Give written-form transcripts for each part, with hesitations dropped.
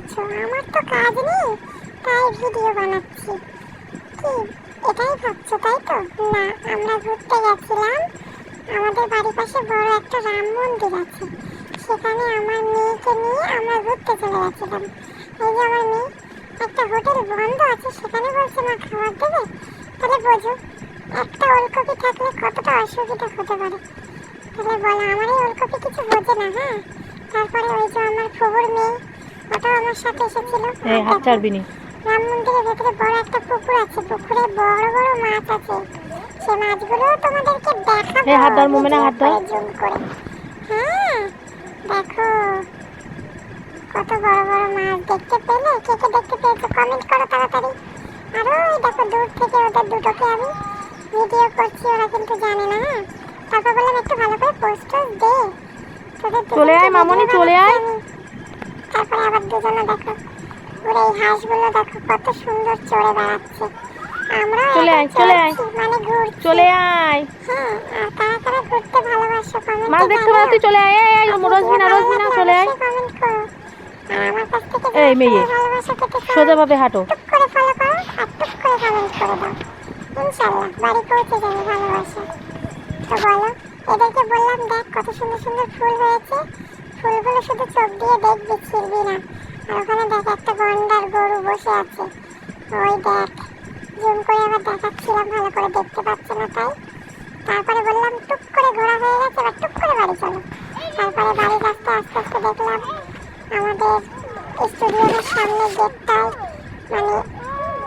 করছো? আমার তো কাজ নেই, তাই ভিডিও বানাচ্ছি। কি এটাই ভাবছো তাই তো? না, আমরা ঘুরতে গেছিলাম। আমাদের বাড়ির পাশে বড় একটা রাম মন্দির আছে, সেখানে আমার মেয়েকে নিয়ে আমরা ঘুরতে চলে গেছিলাম। এই যে আমার মেয়ে, একটা হোটেল বন্ধ আছে, সেখানে বলছে মা খাবার দেবে। তাহলে বোঝো একটা ওলকপি থাকলে কতটা অসুবিধা হতে পারে। তাহলে বলো, আমার এই ওলকপি কিছু বোঝে না। হ্যাঁ, তারপরে ওই যে আমার ফুবুর মেয়ে, ওটাও আমার সাথে এসেছিল। হাত ছাড়বি নি। রাম মন্দিরের ভেতরে বড় একটা পুকুর আছে, পুকুরে বড় বড় মাছ আছে। সে মাছগুলো তোমাদেরকে দেখাবো হাত ধর মোমেনা, হাত ধর। জুম করে। হ্যাঁ দেখো, কত বড় বড় মাছ দেখতে পেলে? কে কে দেখতে পেয়েছো কমেন্ট করো তাড়াতাড়ি। আর ওই দেখো দূর থেকে ওদের দুটোকে আমি ভিডিও করছি, ওরা কিন্তু জানে না। হ্যাঁ, তারপর বললাম একটু ভালো করে পোস্ট দে, তোদের চলে আয় মামনি, চলে আয়। তারপরে আবার দুজনে দেখো পুরো এই হাঁসগুলো দেখো কত সুন্দর চড়ে বেড়াচ্ছে। আমরা চলে আয়, চলে আয়, মানে ঘুরছি। চলে আয়। হ্যাঁ, আর কারা কারা ঘুরতে ভালোবাসো কমেন্টে মাছ দেখতে পাচ্ছ? তুই চলে আয়। এই রোজমিনা, রোজমিনা চলে আয়। কমেন্ট করো। আর আমার কাছ থেকে এই মেয়ে, ভালোবাসা পেতে সোজাভাবে হাঁটো। টুক করে ফলো করো আর টুক করে কমেন্ট করে দাও। ইনশাআল্লাহ বাড়ি পৌঁছে যাবে ভালোবাসা। তো বলো, এদেরকে বললাম দেখ কত সুন্দর সুন্দর ফুল হয়েছে, ফুলগুলো শুধু চোখ দিয়ে দেখবি, ছিড়বি না। আর ওখানে দেখ একটা গন্ডার গরু বসে আছে, ওই দেখ। জুম করে আবার দেখাচ্ছিলাম, ভালো করে দেখতে পাচ্ছে না তাই। তারপরে বললাম টুক করে ঘোরা হয়ে গেছে, এবার টুক করে বাড়ি চলো। তারপরে বাড়ির রাস্তা আস্তে আস্তে দেখলাম আমাদের স্টুডিওর সামনে গেটটায় মানে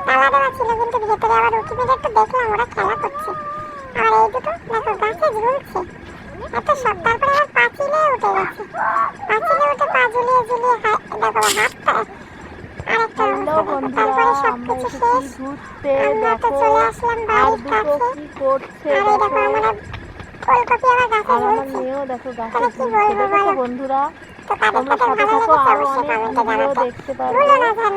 তালা দেওয়া ছিল, কিন্তু ভেতরে আবার উঁকি মেরে একটু দেখলাম ওরা খেলা করছে। আর এই দুটো দেখো গাছে ঝুলছে, এত সব। তারপরে আবার পাঁচিলে উঠে গেছে, পাঁচিলে উঠে পা ঝুলিয়ে ঝুলিয়ে দেখো হাতটা আরেকটা। তারপরে সবকিছু শেষ, আমরা তো চলে আসলাম বাড়ির কাছে। আর এই দেখো আমার ফুলকপি আবার গাছে ঝুলছে। তাহলে কি বলবো বলো বন্ধুরা? তো কাদের কাদের ভালো লেগেছে অবশ্যই কমেন্টে জানাতে ভুলো না যেন।